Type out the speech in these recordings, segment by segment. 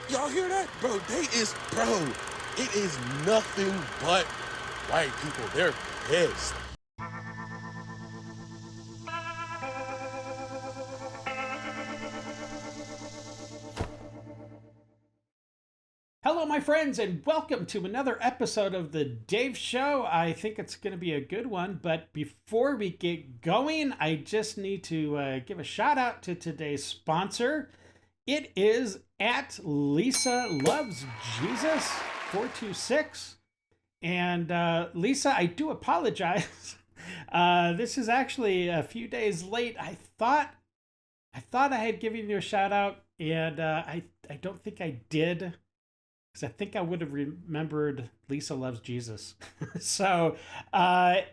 Y'all hear that? Bro, it is nothing but white people. They're pissed. Hello, my friends, and welcome to another episode of the Dave Show. I think it's going to be a good one, but before we get going, I just need to give a shout out to today's sponsor. It is at Lisa Loves Jesus 426. And Lisa, I do apologize. This is actually a few days late. I thought I had given you a shout out, and I don't think I did. Because I think I would have remembered Lisa Loves Jesus. So,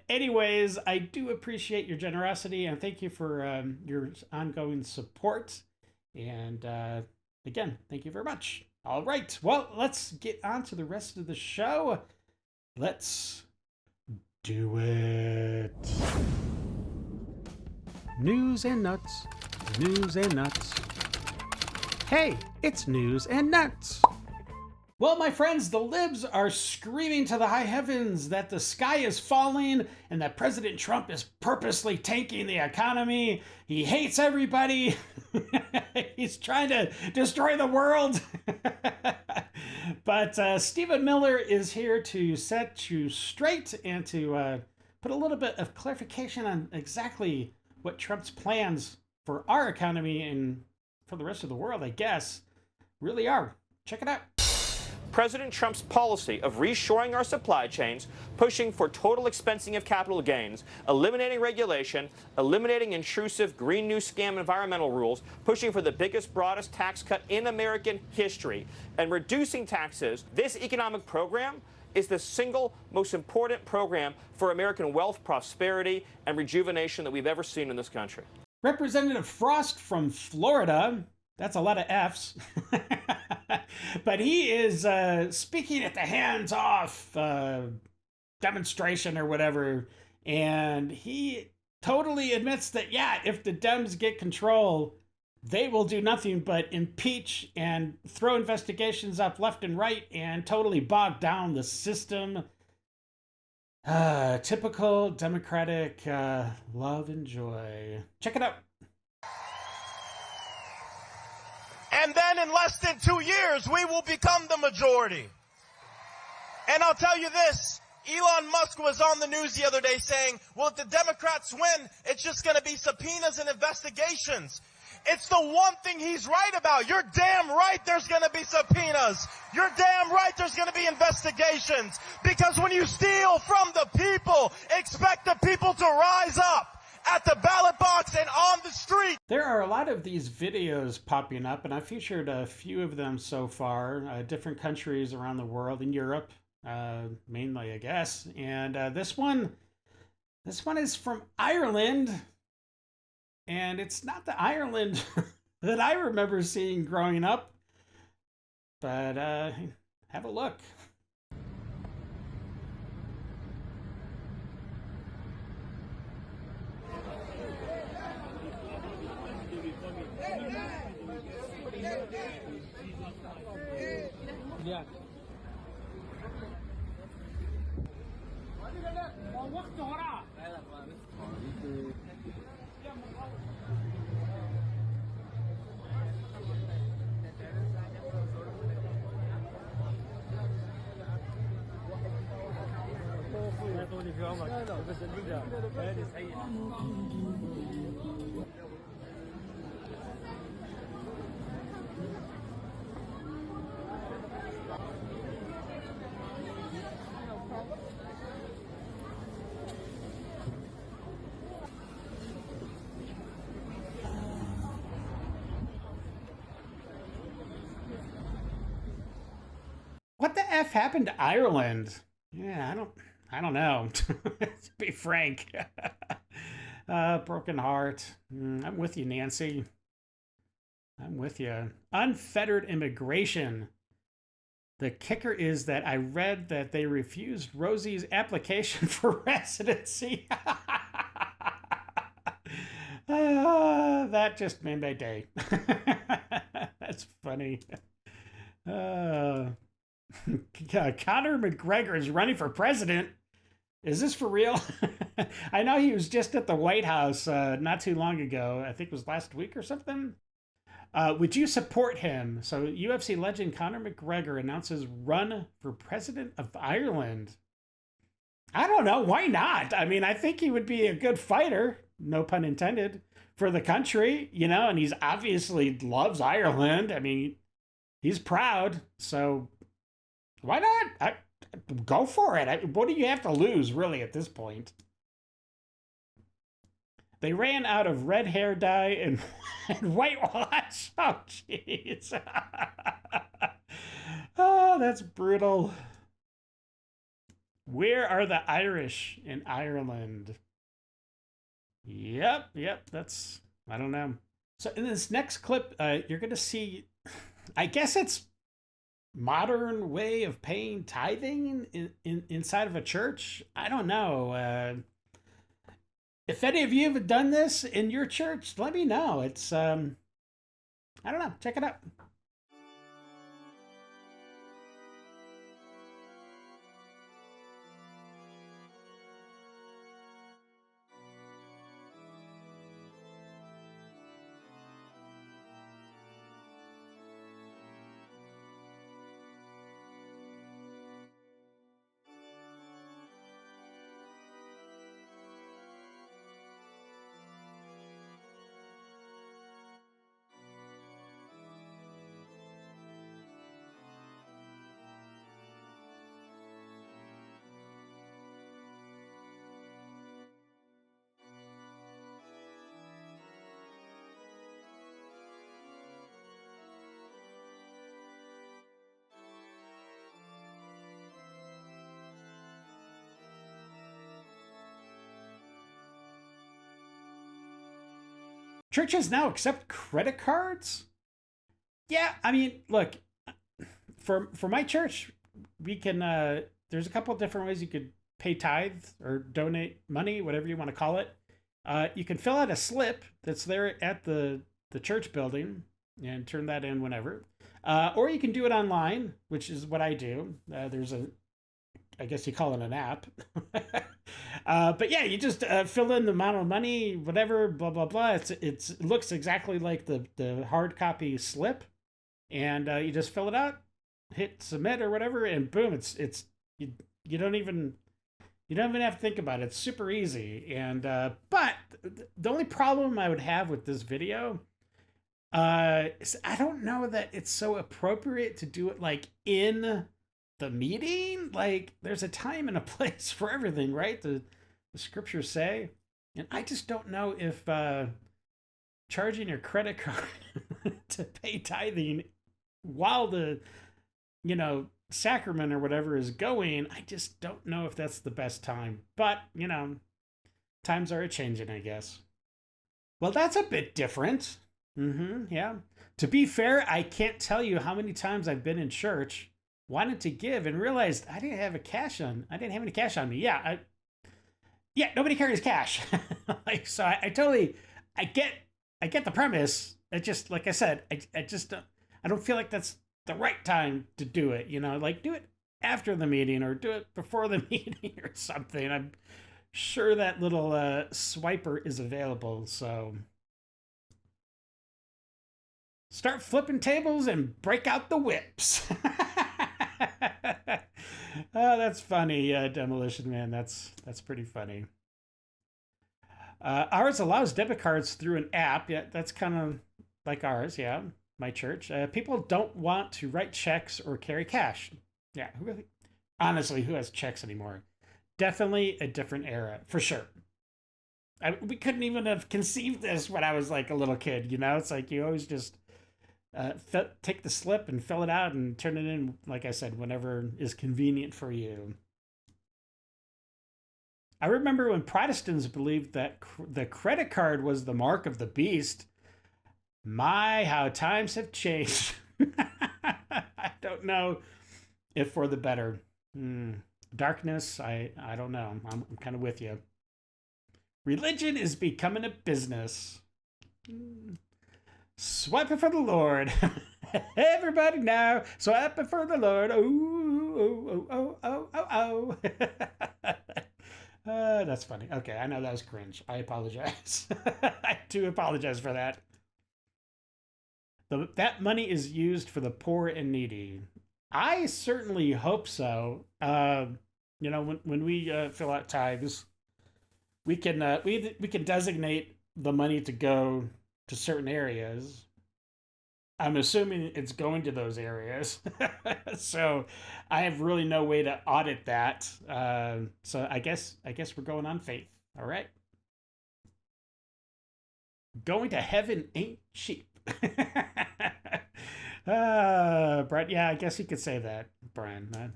anyways, I do appreciate your generosity and thank you for your ongoing support. And again, thank you very much. All right, well, let's get on to the rest of the show. Let's do it. News and nuts. News and nuts. Hey, it's news and nuts. Well, my friends, the libs are screaming to the high heavens that the sky is falling and that President Trump is purposely tanking the economy. He hates everybody. He's trying to destroy the world. But Stephen Miller is here to set you straight and to put a little bit of clarification on exactly what Trump's plans for our economy and for the rest of the world, I guess, really are. Check it out. President Trump's policy of reshoring our supply chains, pushing for total expensing of capital gains, eliminating regulation, eliminating intrusive Green New Scam environmental rules, pushing for the biggest, broadest tax cut in American history, and reducing taxes. This economic program is the single most important program for American wealth, prosperity, and rejuvenation that we've ever seen in this country. Representative Frost from Florida, that's a lot of F's. But he is speaking at the hands-off demonstration or whatever, and he totally admits that, yeah, if the Dems get control, they will do nothing but impeach and throw investigations up left and right and totally bog down the system. Typical Democratic love and joy. Check it out. And then in less than 2 years, we will become the majority. And I'll tell you this, Elon Musk was on the news the other day saying, well, if the Democrats win, it's just going to be subpoenas and investigations. It's the one thing he's right about. You're damn right there's going to be subpoenas. You're damn right there's going to be investigations. Because when you steal from the people, expect the people to rise up at the ballot box and on the street. There are a lot of these videos popping up, and I featured a few of them so far, different countries around the world, in Europe, mainly, I guess. And this one is from Ireland, and it's not the Ireland that I remember seeing growing up. But have a look. Yeah. What the F happened to Ireland? Yeah, I don't know. To be frank. Broken heart. I'm with you, Nancy. I'm with you. Unfettered immigration. The kicker is that I read that they refused Rosie's application for residency. That just made my day. That's funny. Conor McGregor is running for president. Is this for real? I know he was just at the White House not too long ago. I think it was last week or something. Would you support him? So UFC legend Conor McGregor announces run for president of Ireland. I don't know. Why not? I mean, I think he would be a good fighter, no pun intended, for the country, you know, and he's obviously loves Ireland. I mean, he's proud. So why not? Go for it. What do you have to lose, really, at this point? They ran out of red hair dye and whitewash. Oh, jeez. Oh, that's brutal. Where are the Irish in Ireland? Yep, that's, I don't know. So in this next clip, you're going to see, I guess it's modern way of paying tithing inside of a church. I don't know. If any of you have done this in your church, let me know. It's, I don't know. Check it out. Churches now accept credit cards? Yeah, I mean, look, for my church, we can, there's a couple of different ways you could pay tithe or donate money, whatever you want to call it. You can fill out a slip that's there at the church building and turn that in whenever. Or you can do it online, which is what I do. There's I guess you call it an app. But yeah, you just fill in the amount of money, whatever, blah, blah, blah. It looks exactly like the hard copy slip. And you just fill it out, hit submit or whatever, and boom, you don't even have to think about it. It's super easy. And but the only problem I would have with this video is I don't know that it's so appropriate to do it like in the meeting. Like, there's a time and a place for everything, right? The scriptures say. And I just don't know if charging your credit card to pay tithing while the, sacrament or whatever is going, I just don't know if that's the best time. But, times are a-changing, I guess. Well, that's a bit different. Yeah. To be fair, I can't tell you how many times I've been in church, wanted to give, and realized I didn't have any cash on me. Yeah, nobody carries cash. So I totally, I get the premise. It just, like I said, I don't feel like that's the right time to do it. Like, do it after the meeting or do it before the meeting or something. I'm sure that little swiper is available. So start flipping tables and break out the whips. Oh, that's funny, Demolition Man. That's pretty funny. Ours allows debit cards through an app. Yeah, that's kind of like ours. Yeah, my church. People don't want to write checks or carry cash. Yeah, honestly, who has checks anymore? Definitely a different era, for sure. We couldn't even have conceived this when I was like a little kid. It's like you always just take the slip and fill it out and turn it in, like I said, whenever is convenient for you. I remember when Protestants believed that the credit card was the mark of the beast. My, how times have changed. I don't know if for the better. Darkness, I don't know. I'm kind of with you. Religion is becoming a business. Swipe it for the Lord. Everybody now, so happy for the Lord. Oh, oh, oh, oh, oh, oh. That's funny. Okay, I know that was cringe. I apologize. I do apologize for that. That money is used for the poor and needy. I certainly hope so. When we fill out tithes, we can designate the money to go to certain areas. I'm assuming it's going to those areas. So I have really no way to audit that. So I guess we're going on faith. All right. Going to heaven ain't cheap. Brett, yeah, I guess you could say that, Brian.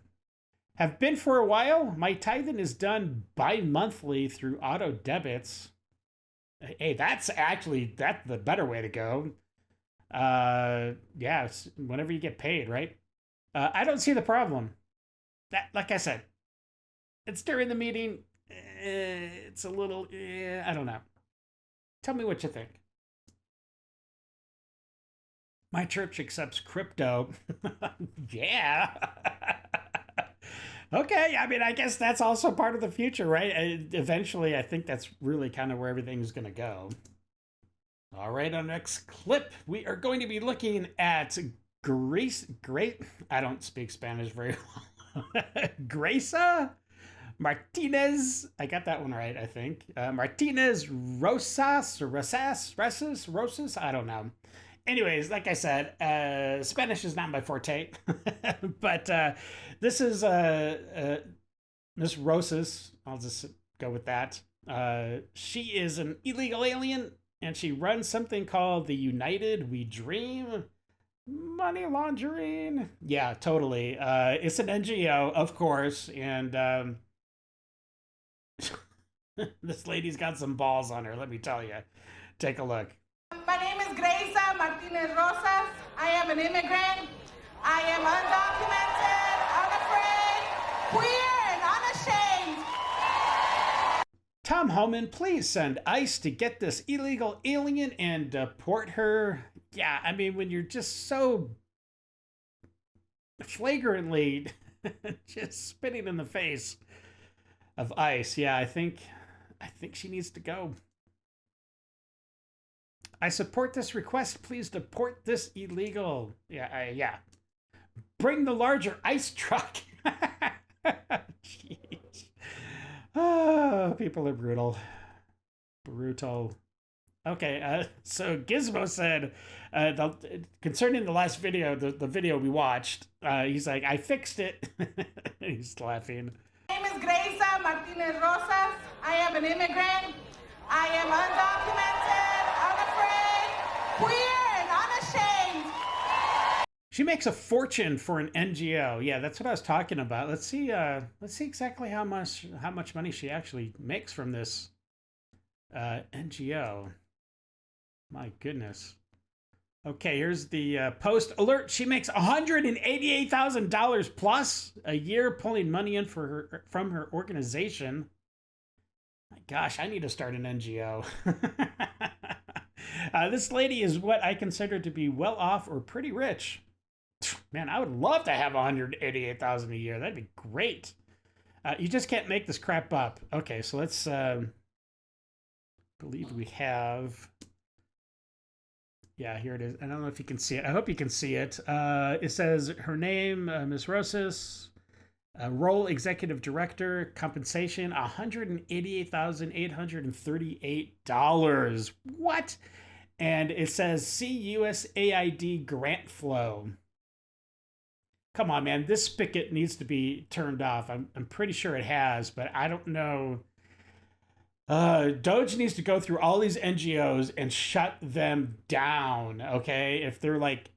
Have been for a while. My tithing is done bi-monthly through auto debits. Hey, that's the better way to go. Yeah, whenever you get paid, right? I don't see the problem. That, like I said, it's during the meeting. It's a little, I don't know. Tell me what you think. My church accepts crypto. Yeah. Okay, I mean, I guess that's also part of the future, right? Eventually, I think that's really kind of where everything's going to go. All right, our next clip, we are going to be looking at I don't speak Spanish very well. Gracia Martinez, I got that one right, I think. Martinez Rosas, I don't know. Anyways, like I said, Spanish is not my forte, but this is Miss Rosas. I'll just go with that. She is an illegal alien, and she runs something called the United We Dream money laundering. Yeah, totally. It's an NGO, of course, and this lady's got some balls on her, let me tell you. Take a look. My name is Gracia Martinez Rosas. I am an immigrant. I am undocumented, unafraid, queer, and unashamed. Tom Homan, please send ICE to get this illegal alien and deport her. Yeah, I mean, when you're just so flagrantly just spitting in the face of ICE, yeah, I think she needs to go. I support this request. Please deport this illegal. Yeah. Bring the larger ICE truck. Jeez. Oh, people are brutal. Brutal. Okay, so Gizmo said, concerning the last video, the video we watched, he's like, I fixed it. He's laughing. My name is Gracia Martinez Rosas. I am an immigrant. I am undocumented, unafraid, queer, and unashamed. She makes a fortune for an NGO. Yeah, that's what I was talking about. Let's see exactly how much money she actually makes from this NGO. My goodness. Okay, here's the post alert. She makes $188,000 plus a year pulling money in from her organization. My gosh, I need to start an NGO. This lady is what I consider to be well off or pretty rich. Man, I would love to have $188,000 a year. That'd be great. You just can't make this crap up. Okay, so let's believe we have. Yeah, here it is. I don't know if you can see it. I hope you can see it. It says her name, Ms. Rosas. Role executive director, compensation $188,838. What? And it says see USAID grant flow. Come on, man. This spigot needs to be turned off. I'm pretty sure it has, but I don't know. Doge needs to go through all these NGOs and shut them down. Okay, if they're like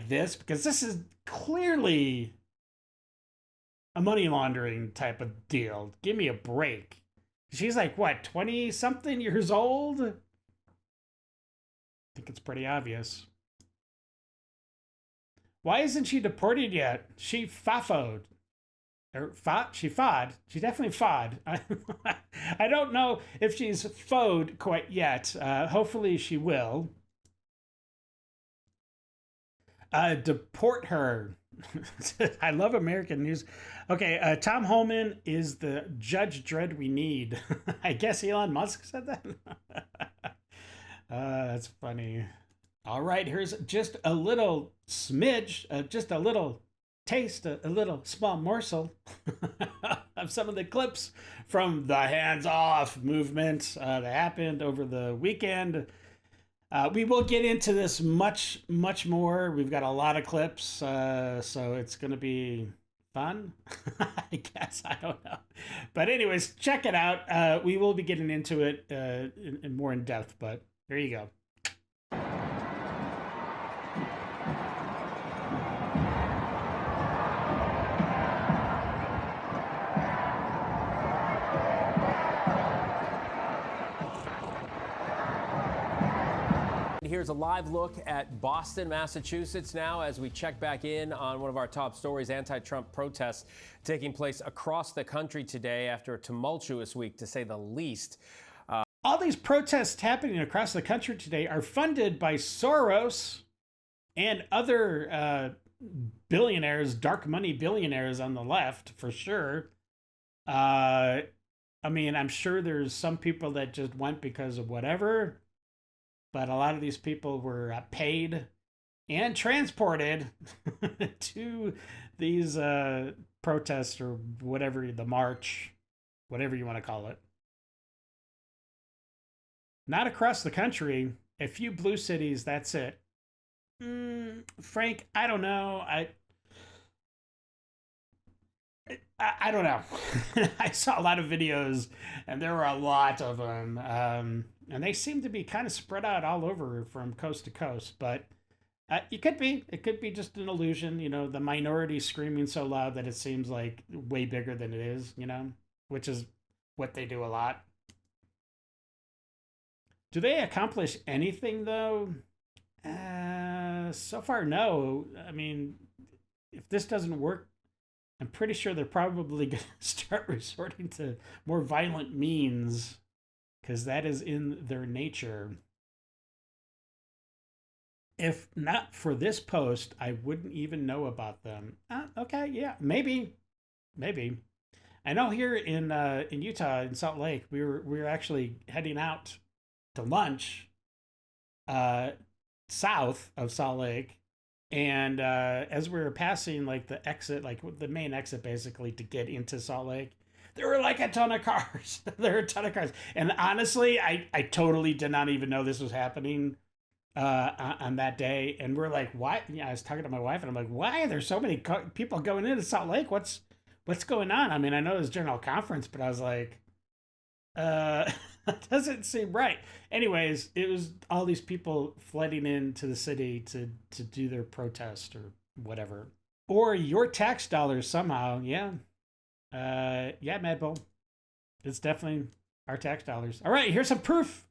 this, because this is clearly a money laundering type of deal. Give me a break. She's like, what, 20-something years old? I think it's pretty obvious. Why isn't she deported yet? She fafoed. She fod. She definitely fod. I don't know if she's fod quite yet. Hopefully she will. Deport her. I love American news. Okay, Tom Holman is the Judge Dredd we need. I guess Elon Musk said that. That's funny. All right, here's just a little smidge, just a little taste, a little small morsel of some of the clips from the Hands Off movement that happened over the weekend. We will get into this much more. We've got a lot of clips, so it's going to be fun, I guess. I don't know. But anyways, check it out. We will be getting into it in more in depth, but there you go. Here's a live look at Boston, Massachusetts now as we check back in on one of our top stories, anti-Trump protests taking place across the country today after a tumultuous week, to say the least. All these protests happening across the country today are funded by Soros and other billionaires, dark money billionaires on the left, for sure. I mean, I'm sure there's some people that just went because of whatever. But a lot of these people were paid and transported to these protests or whatever, the march, whatever you want to call it. Not across the country. A few blue cities, that's it. Frank, I don't know. I don't know. I saw a lot of videos, and there were a lot of them. And they seem to be kind of spread out all over from coast to coast. But it could be just an illusion. You know, the minority screaming so loud that it seems like way bigger than it is, you know, which is what they do a lot. Do they accomplish anything, though? So far, no. I mean, if this doesn't work, I'm pretty sure they're probably going to start resorting to more violent means, because that is in their nature. If not for this post, I wouldn't even know about them. Okay, yeah, maybe. I know here in Utah, in Salt Lake, we were actually heading out to lunch south of Salt Lake. And as we were passing like the exit, like the main exit basically to get into Salt Lake, there were like a ton of cars. There were a ton of cars. And honestly, I totally did not even know this was happening on that day. And we're like, why? Yeah, I was talking to my wife and I'm like, why are there so many people going into Salt Lake? What's going on? I mean, I know it was general conference, but I was like, that doesn't seem right. Anyways, it was all these people flooding into the city to do their protest or whatever. Or your tax dollars somehow, yeah. Yeah, Mad Bull. It's definitely our tax dollars. All right, here's some proof.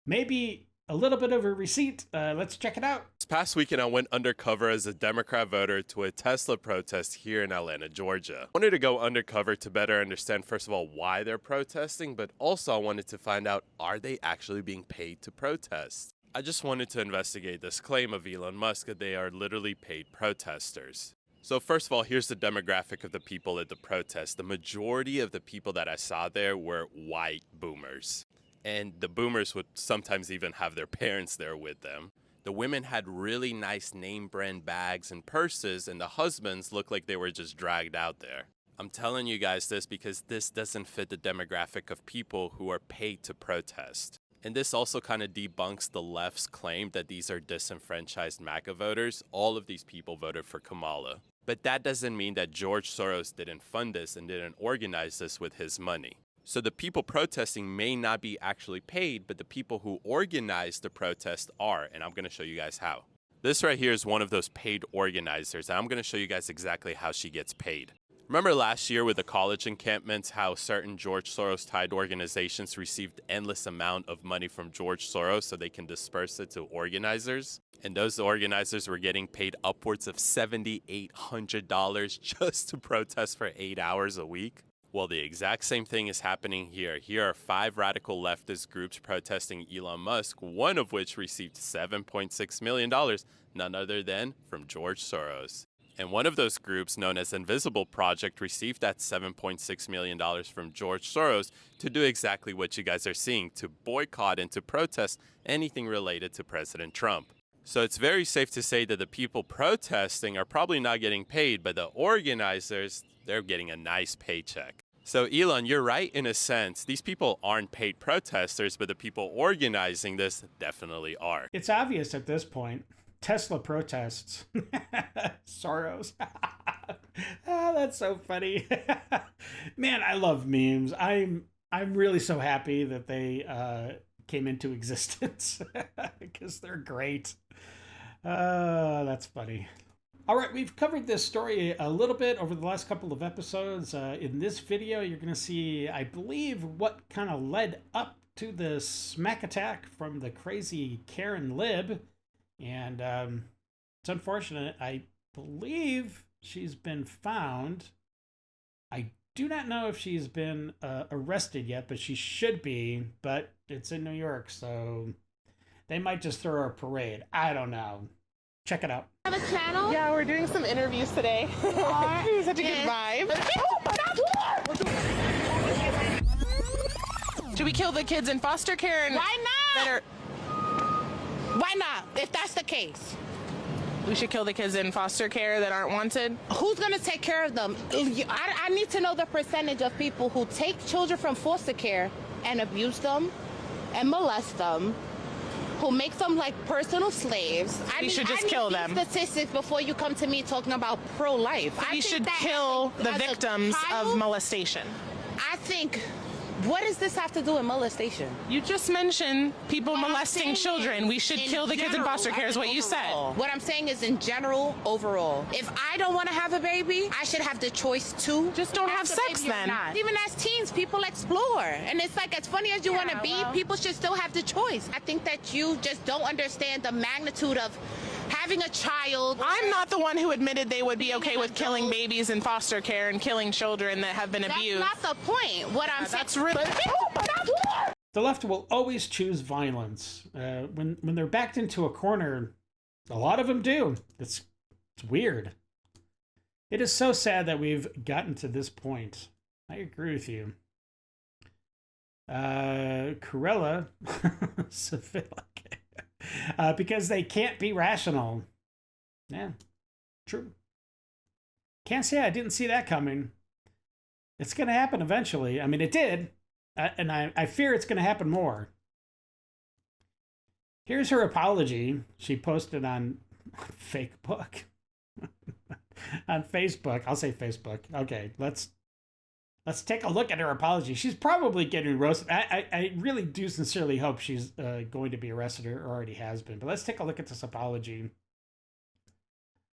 Maybe a little bit of a receipt. Let's check it out. This past weekend, I went undercover as a Democrat voter to a Tesla protest here in Atlanta, Georgia. I wanted to go undercover to better understand, first of all, why they're protesting, but also I wanted to find out, are they actually being paid to protest? I just wanted to investigate this claim of Elon Musk that they are literally paid protesters. So first of all, here's the demographic of the people at the protest. The majority of the people that I saw there were white boomers. And the boomers would sometimes even have their parents there with them. The women had really nice name brand bags and purses, and the husbands looked like they were just dragged out there. I'm telling you guys this because this doesn't fit the demographic of people who are paid to protest. And this also kind of debunks the left's claim that these are disenfranchised MAGA voters. All of these people voted for Kamala. But that doesn't mean that George Soros didn't fund this and didn't organize this with his money. So the people protesting may not be actually paid, but the people who organize the protest are, and I'm going to show you guys how. This right here is one of those paid organizers, and I'm going to show you guys exactly how she gets paid. Remember last year with the college encampments, how certain George Soros-tied organizations received endless amount of money from George Soros so they can disperse it to organizers? And those organizers were getting paid upwards of $7,800 just to protest for 8 hours a week. Well, the exact same thing is happening here. Here are 5 radical leftist groups protesting Elon Musk, one of which received $7.6 million, none other than from George Soros. And one of those groups, known as Invisible Project, received that $7.6 million from George Soros to do exactly what you guys are seeing, to boycott and to protest anything related to President Trump. So it's very safe to say that the people protesting are probably not getting paid, but the organizers, they're getting a nice paycheck. So Elon, you're right in a sense. These people aren't paid protesters, but the people organizing this definitely are. It's obvious at this point. Tesla protests. Soros. That's so funny. Man, I love memes. I'm really so happy that they came into existence because they're great. That's funny. All right, we've covered this story a little bit over the last couple of episodes. In this video, you're going to see, I believe, what kind of led up to the smack attack from the crazy Karen Lib. And it's unfortunate. I believe she's been found. I do not know if she's been arrested yet, but she should be. But it's in New York, so they might just throw her a parade. I don't know. Check it out. Have a channel? Yeah, we're doing some interviews today. Such a good vibe. Should we kill the kids in foster care? And Why not? Why not, if that's the case? We should kill the kids in foster care that aren't wanted. Who's going to take care of them? I need to know the percentage of people who take children from foster care and abuse them and molest them, who make them like personal slaves. We should just kill them. Statistics before you come to me talking about pro-life. We should kill the victims of molestation. I think, what does this have to do with molestation? You just mentioned people molesting children. We should kill the kids in foster care is what you said. What I'm saying is in general, overall. If I don't want to have a baby, I should have the choice to. Just don't have sex then. Even as teens, people explore. And it's like, as funny as you want to be, people should still have the choice. I think that you just don't understand the magnitude of having a child. I'm not the one who admitted they would be okay with killing babies in foster care and killing children that have been abused. That's not the point. What I'm saying. That's really... The left will always choose violence. When they're backed into a corner, a lot of them do. It's weird. It is so sad that we've gotten to this point. I agree with you. Corella, because they can't be rational. Yeah, true. Can't say I didn't see that coming. It's going to happen eventually. I mean, it did. And I fear it's going to happen more. Here's her apology. She posted on Facebook. On Facebook. I'll say Facebook. Okay, let's take a look at her apology. She's probably getting roasted. I really do sincerely hope she's going to be arrested or already has been. But let's take a look at this apology.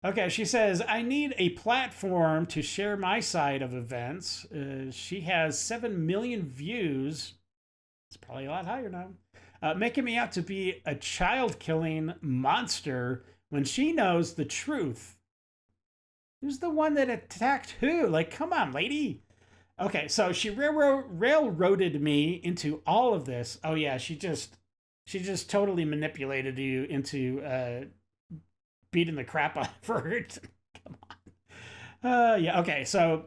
Okay, she says, I need a platform to share my side of events. She has 7 million views. It's probably a lot higher now. Making me out to be a child-killing monster when she knows the truth. Who's the one that attacked who? Like, come on, lady. Okay, so she railroaded me into all of this. Oh, yeah, she just totally manipulated you into... beating the crap out of her. Come on. Yeah, okay, so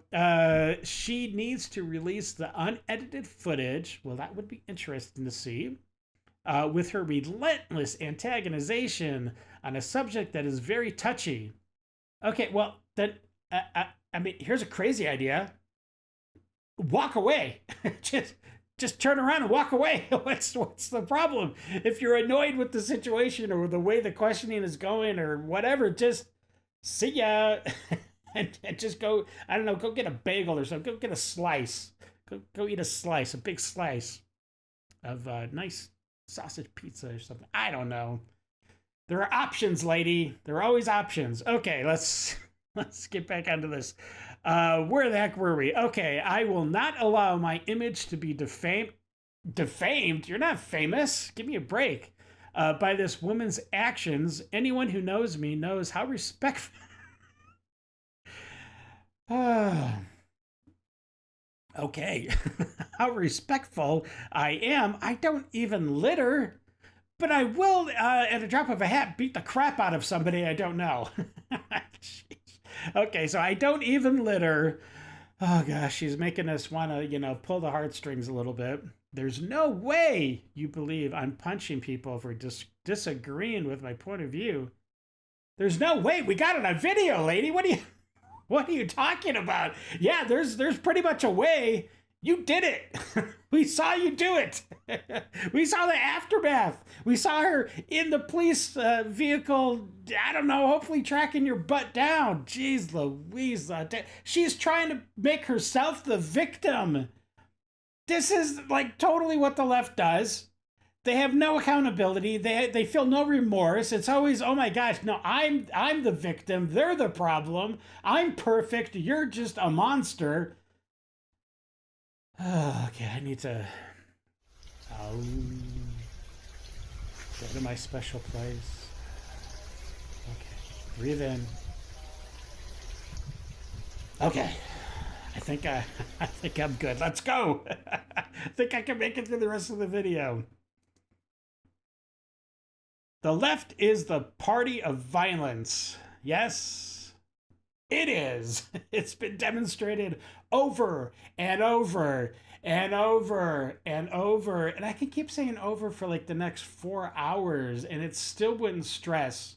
she needs to release the unedited footage. Well, that would be interesting to see. With her relentless antagonization on a subject that is very touchy. Okay, well, then, I mean, here's a crazy idea. Walk away. Just turn around and walk away. What's the problem? If you're annoyed with the situation or the way the questioning is going or whatever, just see ya and just go, I don't know, go get a bagel or something. Go get a slice. Go eat a slice, a big slice of nice sausage pizza or something. I don't know. There are options, lady. There are always options. Okay, let's get back onto this. Where the heck were we? Okay, I will not allow my image to be defamed. Defamed? You're not famous. Give me a break. By this woman's actions. Anyone who knows me knows how respectful. Okay, how respectful I am. I don't even litter, but I will, at a drop of a hat, beat the crap out of somebody I don't know. Okay, so I don't even litter. Oh gosh, she's making us want to, pull the heartstrings a little bit. There's no way you believe I'm punching people for disagreeing with my point of view. There's no way. We got it on video, lady. What are you talking about? Yeah, there's pretty much a way. You did it. We saw you do it. We saw the aftermath. We saw her in the police vehicle, I don't know, hopefully tracking your butt down. Jeez Louise. She's trying to make herself the victim. This is like totally what the left does. They have no accountability. They feel no remorse. It's always, oh my gosh, no, I'm the victim. They're the problem. I'm perfect. You're just a monster. Oh, okay, I need to go to my special place. Okay, breathe in. Okay, I think I'm good. Let's go. I think I can make it through the rest of the video. The left is the party of violence. Yes, it is. It's been demonstrated over and over and over and over. And I can keep saying over for like the next 4 hours, and it still wouldn't stress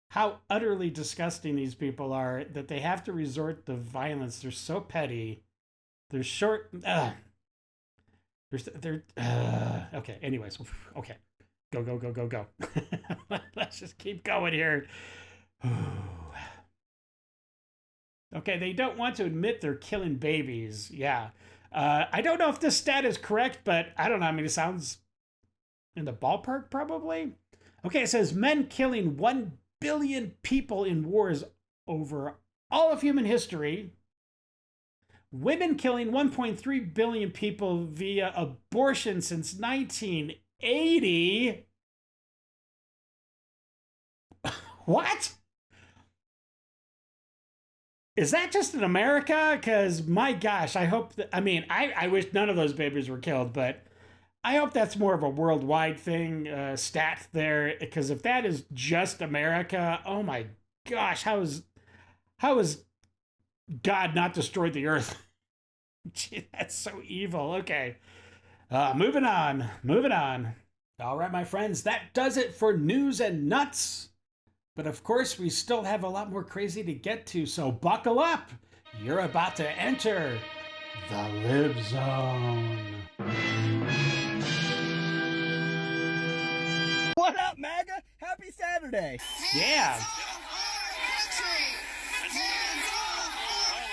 how utterly disgusting these people are, that they have to resort to violence. They're so petty. They're short. Okay, anyways. Okay. Go. Let's just keep going here. Okay, they don't want to admit they're killing babies. Yeah. I don't know if this stat is correct, but I don't know. I mean, it sounds in the ballpark, probably. Okay, it says men killing 1 billion people in wars over all of human history. Women killing 1.3 billion people via abortion since 1980. What? Is that just in America? Because my gosh, I hope that, I wish none of those babies were killed, but I hope that's more of a worldwide thing, stat there. Because if that is just America, oh my gosh, how is God not destroyed the earth? Gee, that's so evil. Okay. Moving on. All right, my friends, that does it for news and nuts. But of course, we still have a lot more crazy to get to, so buckle up. You're about to enter the Lib Zone. What up, MAGA? Happy Saturday. Yeah. Well,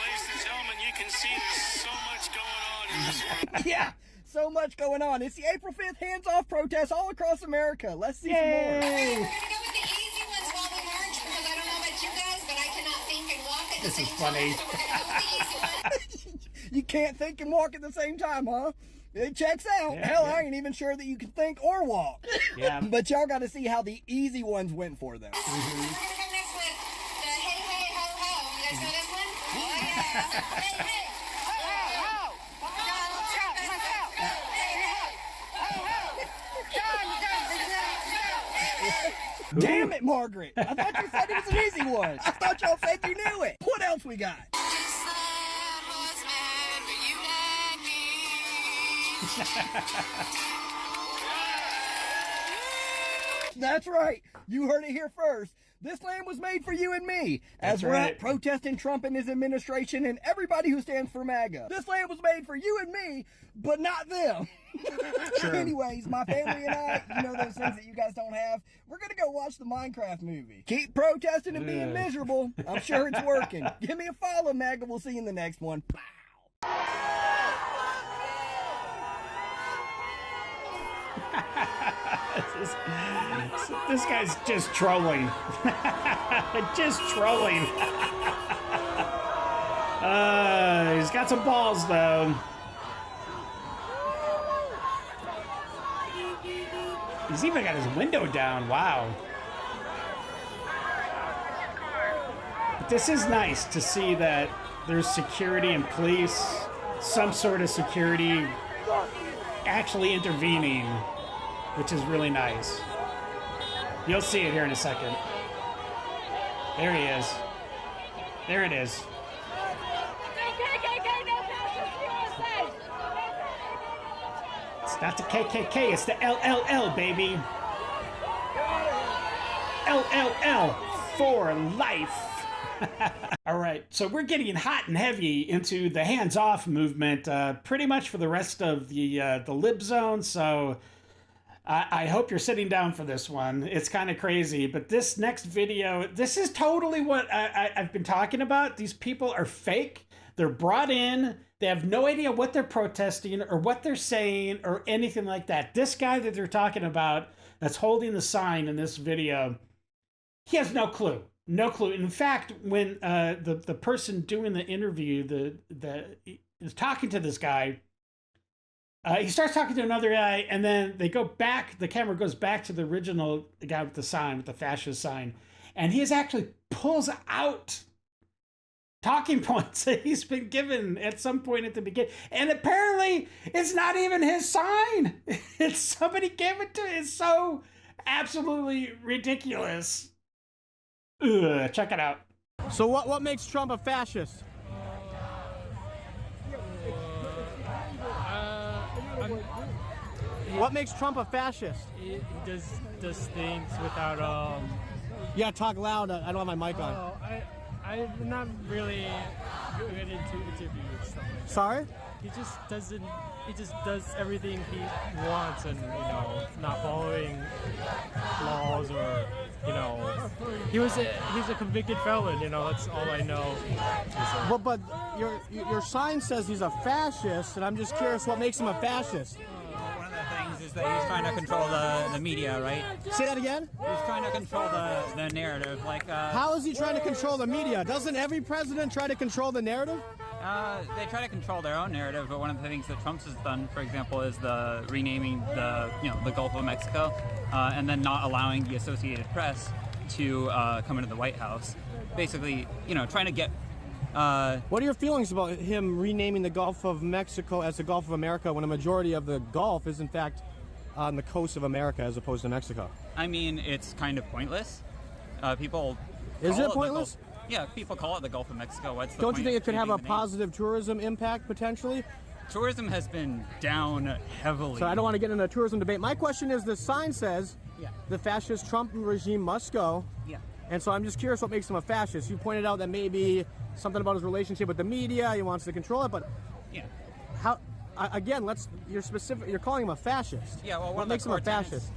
ladies and gentlemen, you can see there's so much going on in this one. Yeah, so much going on. It's the April 5th hands-off protest all across America. Let's see some more. We're going to go with the easy ones while we march, because I don't know about you guys, but I cannot think and walk at the same time. This is funny. So we're going to go with the easy ones. You can't think and walk at the same time, huh? It checks out. Yeah, Hell, yeah. I ain't even sure that you can think or walk. Yeah. But y'all got to see how the easy ones went for them. We're going to come next with the hey, hey, ho, ho. You guys know this one? Oh, yeah. Hey, hey. Ho, ho. Damn it, Margaret. I thought you said it was an easy one. I thought y'all said you knew it. What else we got? That's right. You heard it here first. This land was made for you and me. As That's we're right. out protesting Trump and his administration and everybody who stands for MAGA. This land was made for you and me, but not them. Sure. Anyways, my family and I, you know those things that you guys don't have, we're going to go watch the Minecraft movie. Keep protesting and being miserable. I'm sure it's working. Give me a follow, MAGA. We'll see you in the next one. This guy's just trolling. Just trolling. He's got some balls, though. He's even got his window down. Wow. But this is nice to see that there's security and police some sort of security actually intervening, which is really nice. You'll see it here in a second. There he is. There it is. It's not the KKK, it's the LLL, baby. LLL for life. All right, so we're getting hot and heavy into the hands-off movement pretty much for the rest of the lib zone, so I hope you're sitting down for this one. It's kind of crazy, but this next video, this is totally what I've been talking about. These people are fake. They're brought in. They have no idea what they're protesting or what they're saying or anything like that. This guy that they're talking about that's holding the sign in this video, he has no clue. No clue. In fact, when the person doing the interview is talking to this guy, he starts talking to another guy, and then they go back. The camera goes back to the original guy with the sign, with the fascist sign, and he actually pulls out talking points that he's been given at some point at the beginning, and apparently it's not even his sign. It's somebody gave it to him. It's so absolutely ridiculous. Ugh, check it out. So what makes Trump a fascist? What makes Trump a fascist? He does things without You gotta talk loud. I don't have my mic on. I'm not really good into interviews. Stuff like that. Sorry? He just does everything he wants, and not following laws or he's a convicted felon. That's all I know. Well, but your sign says he's a fascist, and I'm just curious what makes him a fascist. One of the things is that he's trying to control the media, right? Say that again? He's trying to control the narrative. How is he trying to control the media? Doesn't every president try to control the narrative? They try to control their own narrative, but one of the things that Trump has done, for example, is the renaming the Gulf of Mexico, and then not allowing the Associated Press to come into the White House. Basically, trying to get. What are your feelings about him renaming the Gulf of Mexico as the Gulf of America when a majority of the Gulf is in fact on the coast of America as opposed to Mexico? I mean, it's kind of pointless. People. Is it pointless? Yeah, people call it the Gulf of Mexico. What's the Don't point you think of it could have a changing the name? positive tourism impact potentially? Tourism has been down heavily. So I don't want to get into a tourism debate. My question is, the sign says the fascist Trump regime must go. Yeah. And so I'm just curious what makes him a fascist. You pointed out that maybe something about his relationship with the media, he wants to control it, but yeah. How? Again, you're calling him a fascist. Yeah, well, what makes him a fascist?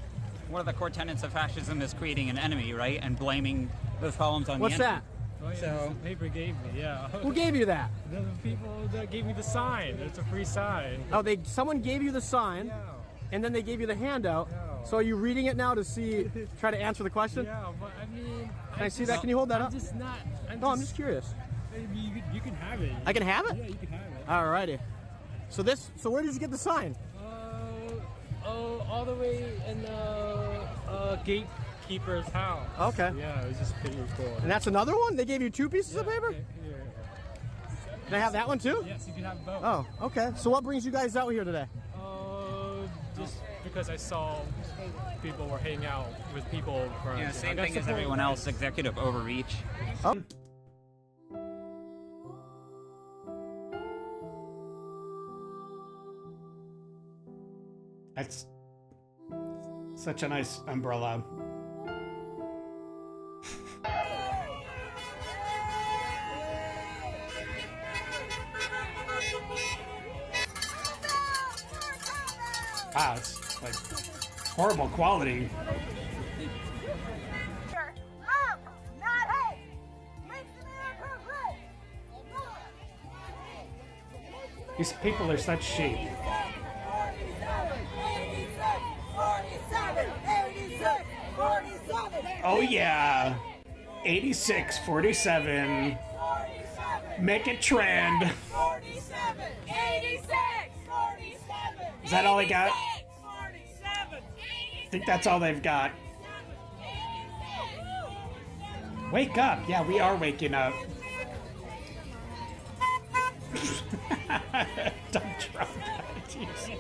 One of the core tenets of fascism is creating an enemy, right, and blaming those problems on What's the enemy. that? Oh, yeah, So the paper gave me, yeah. Who gave you that? The people that gave me the sign. It's a free sign. Oh, someone gave you the sign, and then they gave you the handout. So are you reading it now to try to answer the question? Yeah, but I mean... Can I see that? Can you hold that up? I'm just not... I'm just curious. Maybe you can have it. I can have it? Yeah, you can have it. Alrighty. So where did you get the sign? All the way in the gatekeeper's house. Okay. Yeah, it was just pretty cool. And that's another one? They gave you 2 pieces of paper? Yeah. Can I have that one too? Yes, you can have both. Oh, okay. So what brings you guys out here today? Just because I saw people were hanging out with people from... Yeah, same thing as everyone else, executive overreach. Oh. That's such a nice umbrella. Wow, it's like horrible quality. These people are such sheep. 47. Oh yeah, 86, 47. Make it trend. 47, 86, 47. Is that all they got? 47. I think that's all they've got. Wake up. Yeah, we are waking up. Dump Trump. Jeez.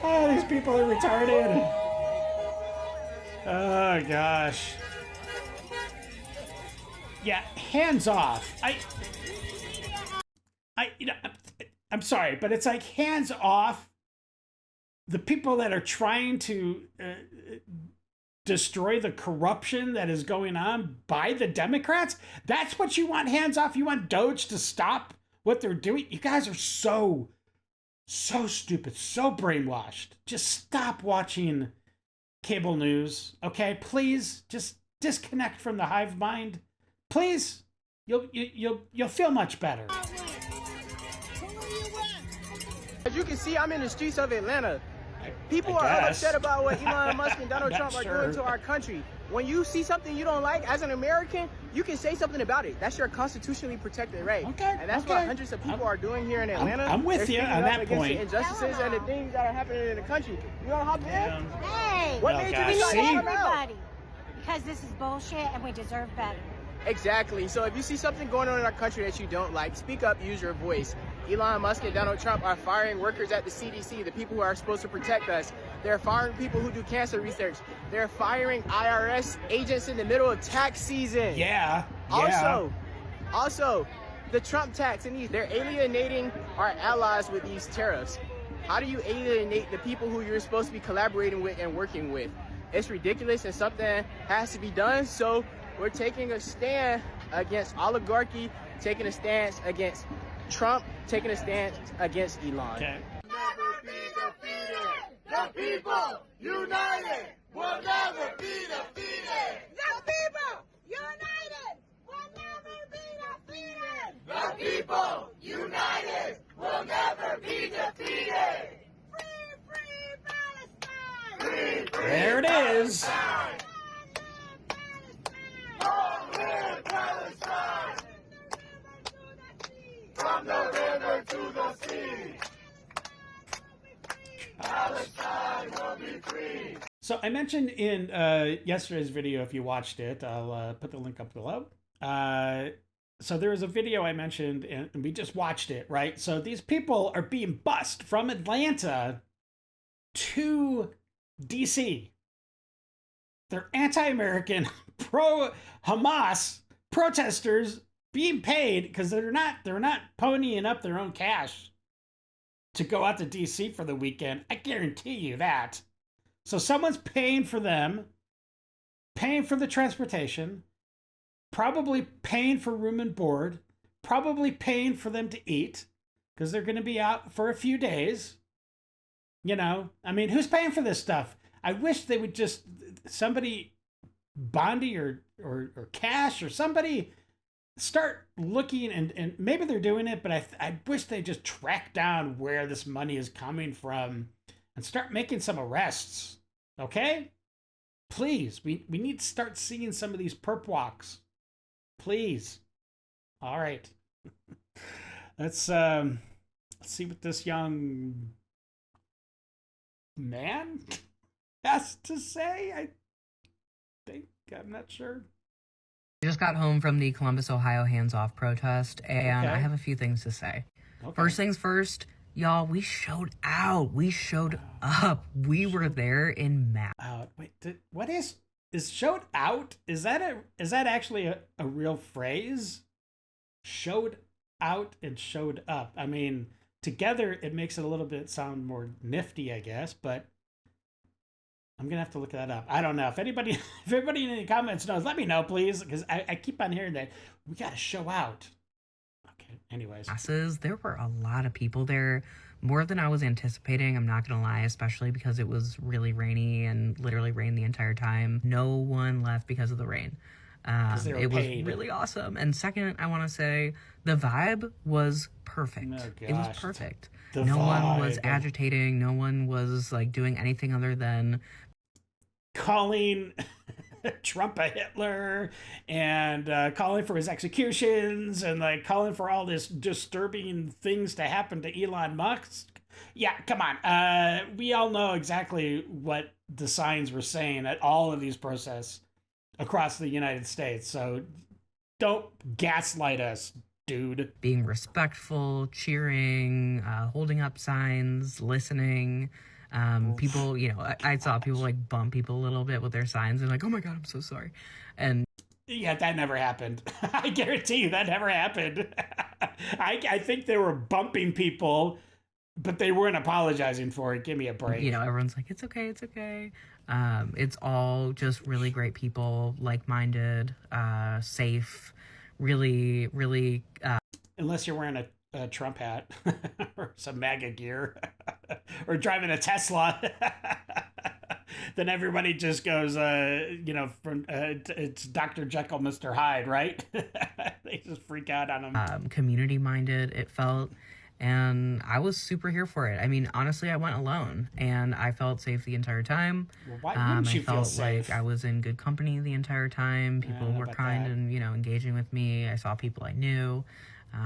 Oh, these people are retarded. Oh gosh. Yeah, hands off. I'm sorry, but it's like hands off the people that are trying to destroy the corruption that is going on by the Democrats. That's what you want, hands off. You want Doge to stop what they're doing. You guys are so stupid, so brainwashed. Just stop watching cable news, okay? Please, just disconnect from the hive mind. Please, you'll feel much better. As you can see, I'm in the streets of Atlanta. People are upset about what Elon Musk and Donald Trump are doing to our country. When you see something you don't like, as an American, you can say something about it. That's your constitutionally protected right. Okay. And that's what hundreds of people are doing here in Atlanta. I'm with you on that point. The injustices and the things that are happening in the country. You want to hop in? Hey! What made you decide to come out? Everybody. Because this is bullshit and we deserve better. Exactly. So if you see something going on in our country that you don't like, speak up, use your voice. Elon Musk and Donald Trump are firing workers at the CDC, the people who are supposed to protect us. They're firing people who do cancer research. They're firing IRS agents in the middle of tax season. Yeah. Also, the Trump tax, and they're alienating our allies with these tariffs. How do you alienate the people who you're supposed to be collaborating with and working with? It's ridiculous, and something has to be done. So we're taking a stand against oligarchy, taking a stance against Trump, taking a stance against Elon. Okay. Never be defeated. The people united will never be defeated. The people united will never be defeated. The people united will never be defeated. Free Palestine. Free There it is. Palestine. Long live Palestine. From the river to the sea, Palestine will be free. So I mentioned in yesterday's video, if you watched it, I'll put the link up below. So there was a video I mentioned, and we just watched it, right? So these people are being bused from Atlanta to DC. They're anti-American, pro-Hamas protesters being paid because they're not ponying up their own cash to go out to DC for the weekend. I guarantee you that. So someone's paying for them, paying for the transportation, probably paying for room and board, probably paying for them to eat because they're going to be out for a few days. You know, I mean, who's paying for this stuff? I wish they would just, somebody, Bondi or Cash or somebody, start looking, and maybe they're doing it, but I wish they just track down where this money is coming from and start making some arrests. Okay? Please, we need to start seeing some of these perp walks. Please. All right. Let's see what this young man has to say. I'm not sure. I just got home from the Columbus, Ohio hands-off protest, and I have a few things to say. First things first, y'all, we showed out. We showed up. We were there in mass. Wait, what is showed out? Is that actually a real phrase? Showed out and showed up. I mean, together it makes it a little bit sound more nifty, I guess, but I'm gonna have to look that up. I don't know. If anybody in the comments knows, let me know, please, because I keep on hearing that we gotta show out. Okay. Anyways, there were a lot of people there, more than I was anticipating. I'm not gonna lie, especially because it was really rainy and literally rained the entire time. No one left because of the rain. It was really awesome. And second, I want to say the vibe was perfect. Oh, it was perfect. No one was agitating. No one was like doing anything other than calling Trump a Hitler and calling for his executions and like calling for all this disturbing things to happen to Elon Musk. Yeah, come on. We all know exactly what the signs were saying at all of these protests across the United States. So don't gaslight us. dude. Being respectful, cheering, holding up signs, listening. People, you know, I saw people like bump people a little bit with their signs and like, oh my God, I'm so sorry. And yeah, that never happened. I guarantee you that never happened. I think they were bumping people, but they weren't apologizing for it. Give me a break. You know, everyone's like, it's okay, it's okay. It's all just really great people, like-minded, safe, really, really... Unless you're wearing a Trump hat or some MAGA gear or driving a Tesla. Then everybody just goes, you know, from it's Dr. Jekyll, Mr. Hyde, right? They just freak out on him. Community-minded, it felt, and I was super here for it. I mean, honestly, I went alone, and I felt safe the entire time. Well, why wouldn't you I felt feel safe? like I was in good company the entire time. People were kind that. and, you know, engaging with me. I saw people I knew.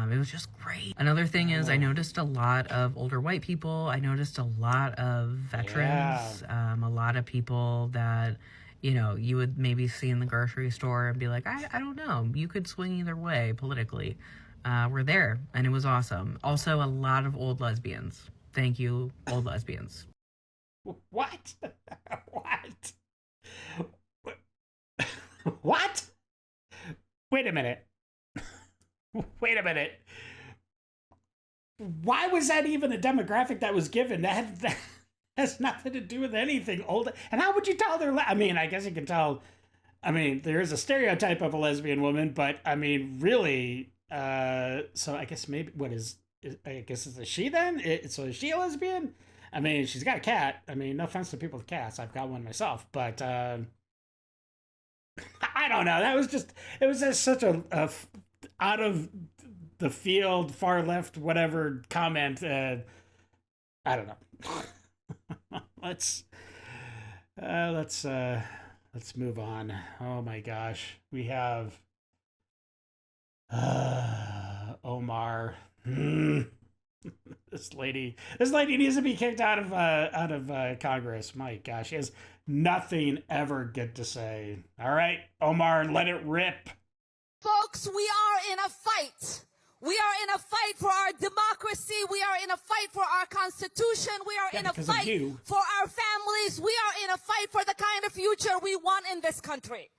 It was just great. Another thing is I noticed a lot of older white people. I noticed a lot of veterans, a lot of people that, you know, you would maybe see in the grocery store and be like, I don't know, you could swing either way politically. We're there, and it was awesome. Also, a lot of old lesbians. Thank you, old lesbians. What? What? What? Wait a minute. Wait a minute. Why was that even a demographic that was given? That has nothing to do with anything old. And how would you tell they're... I mean, I guess you can tell... I mean, there is a stereotype of a lesbian woman, but I mean, really... so I guess maybe... What is I guess it's a she then? So is she a lesbian? I mean, she's got a cat. I mean, no offense to people with cats. I've got one myself. But... I don't know. That was just... It was just such a out of the field, far left, whatever comment. I don't know. Let's move on. Oh my gosh, we have Omar. This lady needs to be kicked out of Congress. My gosh, she has nothing ever good to say. All right, Omar, let it rip. Folks, we are in a fight. We are in a fight for our democracy. We are in a fight for our Constitution. We are in a fight for our families. We are in a fight for the kind of future we want in this country.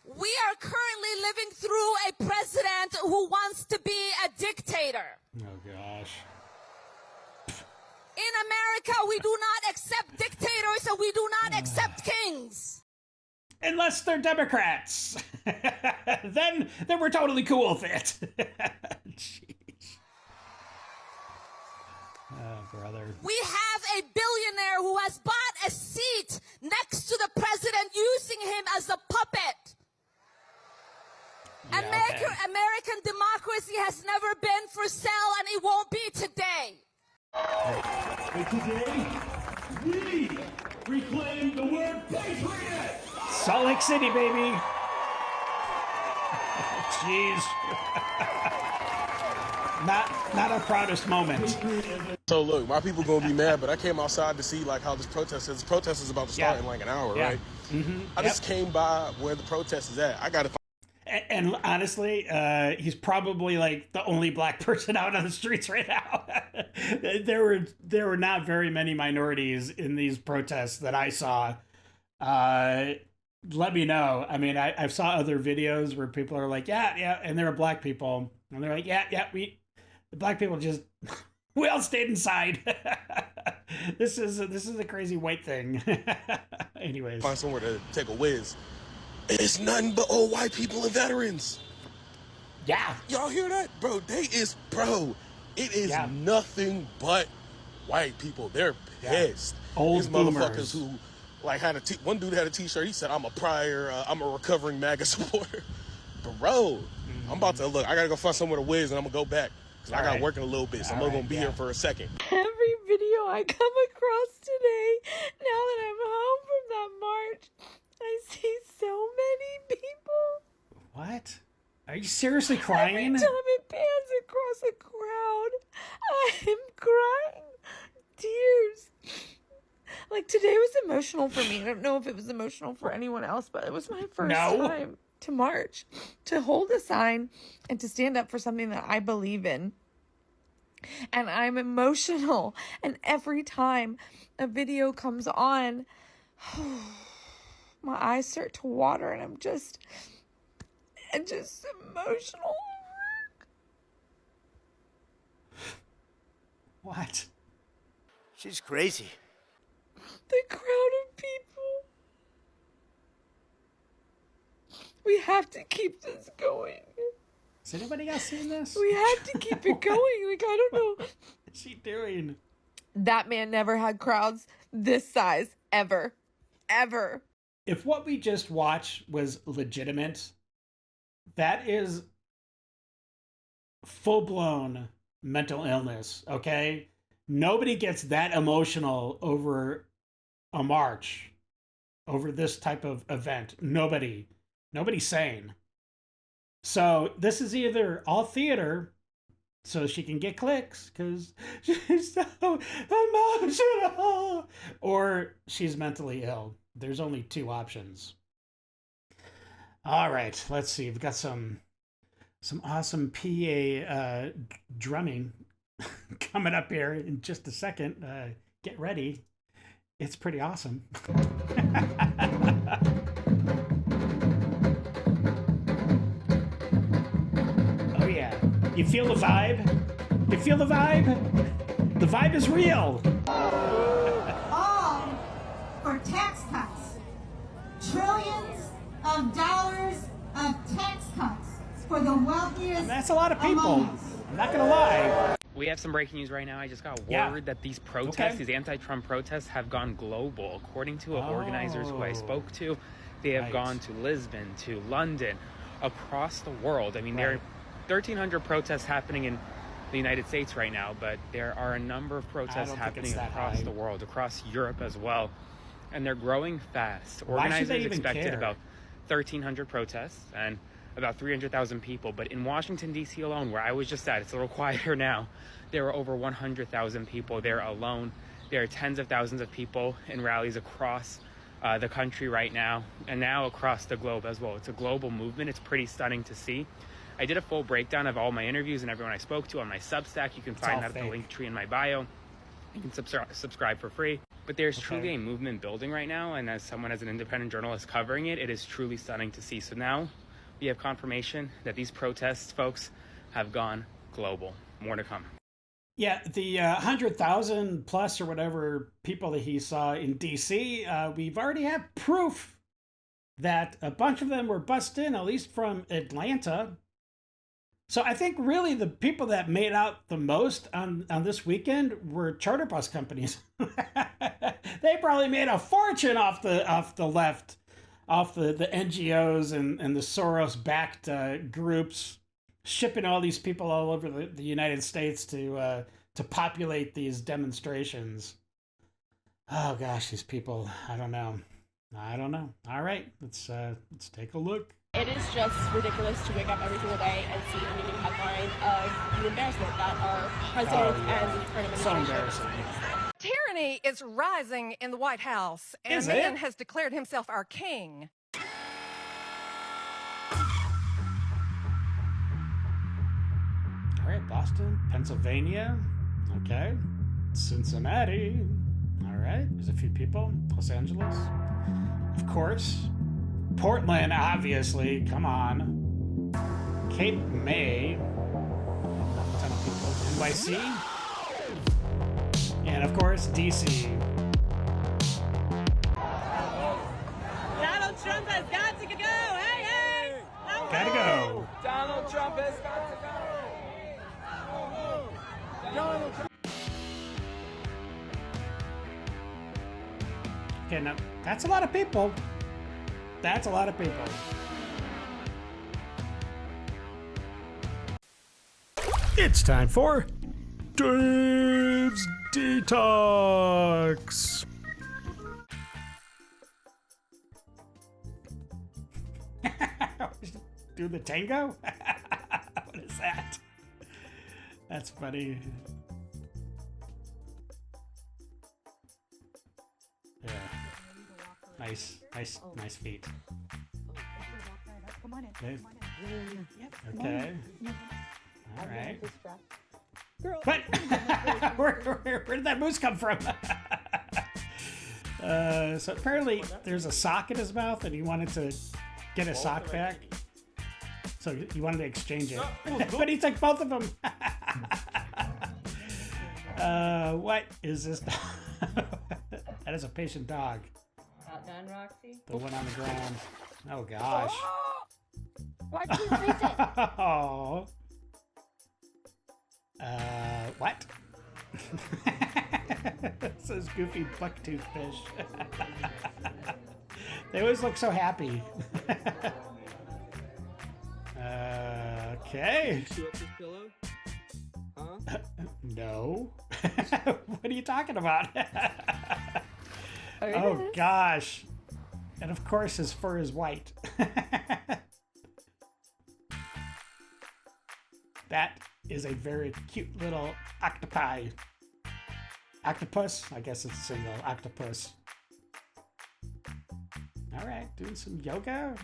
We are currently living through a president who wants to be a dictator. Oh, gosh. In America, we do not accept dictators and we do not accept kings. Unless they're Democrats. then we're totally cool with it. Jeez. Oh, brother. We have a billionaire who has bought a seat next to the president, using him as a puppet. Yeah, American democracy has never been for sale, and it won't be today. But today, we reclaim the word patriot! Salt Lake City, baby. Jeez. Not our proudest moment. So look, my people gonna be mad, but I came outside to see like how this protest is. This protest is about to start in like an hour, right? Mm-hmm. I just came by where the protest is at. I gotta. And honestly, he's probably like the only black person out on the streets right now. There were not very many minorities in these protests that I saw. Let me know. I mean, I saw other videos where people are like, yeah, and there are black people, and they're like, the black people just we all stayed inside. This is a crazy white thing. Anyways, Find somewhere to take a whiz. It's nothing but old white people and veterans. Yeah. Y'all hear that? Bro, it is nothing but white people. They're pissed. Old These motherfuckers who like had one dude had a t-shirt. He said, I'm a recovering MAGA supporter. Bro, I'm about to look. I gotta go find somewhere to whiz and I'm gonna go back. Cause I got work in a little bit. So I'm only gonna be here for a second. Every video I come across today, now that I'm home from that march, I see so many people. What? Are you seriously crying? Every time it pans across a crowd, I'm crying. Tears. Like, today was emotional for me. I don't know if it was emotional for anyone else, but it was my first time to march, to hold a sign, and to stand up for something that I believe in. And I'm emotional. And every time a video comes on, my eyes start to water, and I'm just emotional. What? She's crazy. The crowd of people. We have to keep this going. Has anybody else seen this? We have to keep it going. Like, I don't know. What is she doing? That man never had crowds this size, ever. Ever. If what we just watched was legitimate, that is full-blown mental illness, okay? Nobody gets that emotional over a march, over this type of event. Nobody's sane. So this is either all theater so she can get clicks because she's so emotional, or she's mentally ill. There's only two options. All right, let's see. We've got some awesome PA drumming coming up here in just a second. Get ready. It's pretty awesome. Oh yeah. You feel the vibe? You feel the vibe? The vibe is real. All for tax cuts. Trillions of dollars of tax cuts for the wealthiest. And that's a lot of people. I'm not gonna lie. We have some breaking news right now. I just got word that these protests, these anti-Trump protests, have gone global. According to organizers who I spoke to, they have gone to Lisbon, to London, across the world. I mean, there are 1,300 protests happening in the United States right now, but there are a number of protests happening across the world, across Europe as well, and they're growing fast. Organizers expected about 1,300 protests and about 300,000 people, but in Washington, D.C. alone, where I was just at, it's a little quieter now, there are over 100,000 people there alone. There are tens of thousands of people in rallies across the country right now, and now across the globe as well. It's a global movement. It's pretty stunning to see. I did a full breakdown of all my interviews and everyone I spoke to on my Substack. You can find that at the link tree in my bio. You can subscribe for free. But there's truly a movement building right now, and as someone, as an independent journalist covering it, it is truly stunning to see. So now we have confirmation that these protests, folks, have gone global. More to come. Yeah, the 100,000 plus or whatever people that he saw in D.C., we've already have proof that a bunch of them were bussed in, at least from Atlanta. So I think really the people that made out the most on this weekend were charter bus companies. They probably made a fortune off the left, off the NGOs and the Soros-backed groups, shipping all these people all over the United States to populate these demonstrations. Oh gosh, these people, I don't know. All right, let's take a look. It is just ridiculous to wake up every single day and see a new headline of the embarrassment that our president and the current administration. So embarrassing. Tyranny is rising in the White House, and Is man it? has declared himself our king. All right, Boston, Pennsylvania, okay, Cincinnati, all right, there's a few people, Los Angeles, of course, Portland, obviously, come on, Cape May, a ton of people, NYC, and of course, DC. Donald Trump has got to go. Hey, hey. Gotta go. Donald Trump has got to go. Donald Trump. Okay, now, that's a lot of people. That's a lot of people. It's time for Dave's Detox. Do the tango? What is that? That's funny. Yeah. Nice feet. Okay. Come Okay. on. All right. Girl. What? Where did that moose come from? So apparently there's a sock in his mouth and he wanted to get his sock back. So he wanted to exchange it. But he took both of them. What is this? That is a patient dog. Not done, Roxy. The one on the ground. Oh gosh. Why'd you freeze it? Oh. What? This is goofy bucktooth fish. They always look so happy. Okay. Chew up this pillow? Huh? No. What are you talking about? Oh gosh. And of course his fur is white. That is a very cute little octopi. Octopus? I guess it's single. Octopus. Alright, doing some yoga.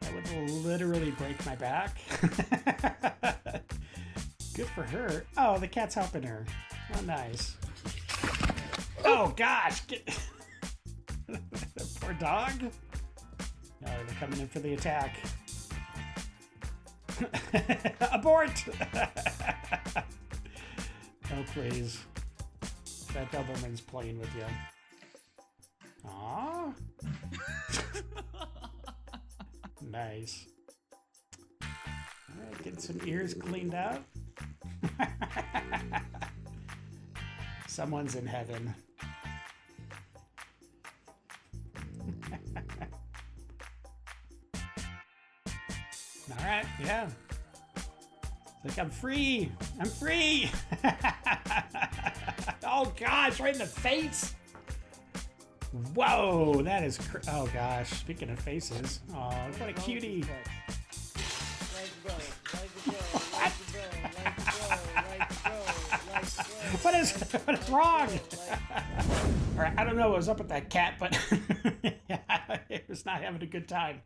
That would literally break my back. Good for her. Oh, the cat's helping her. Oh, nice. Oh, gosh! Poor dog. Oh, they're coming in for the attack. Abort! Oh, please. That Doberman's playing with you. Aww. Nice. Alright, getting some ears cleaned out. Someone's in heaven. Alright, yeah. It's like, I'm free! I'm free! Oh gosh, right in the face! Whoa, that is oh gosh, speaking of faces. Oh, what a cutie. What is wrong? Alright, I don't know what was up with that cat, but it was not having a good time.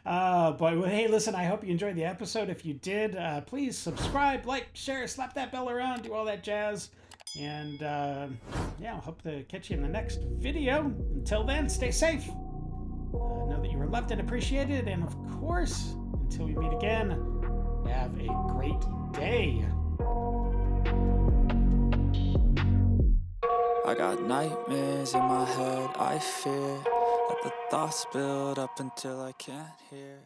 But well, hey, listen, I hope you enjoyed the episode. If you did, please subscribe, like, share, slap that bell around, do all that jazz. And yeah, I hope to catch you in the next video. Until then, stay safe. Know that you are loved and appreciated. And of course, until we meet again, have a great day. I got nightmares in my head, I fear. Let the thoughts build up until I can't hear.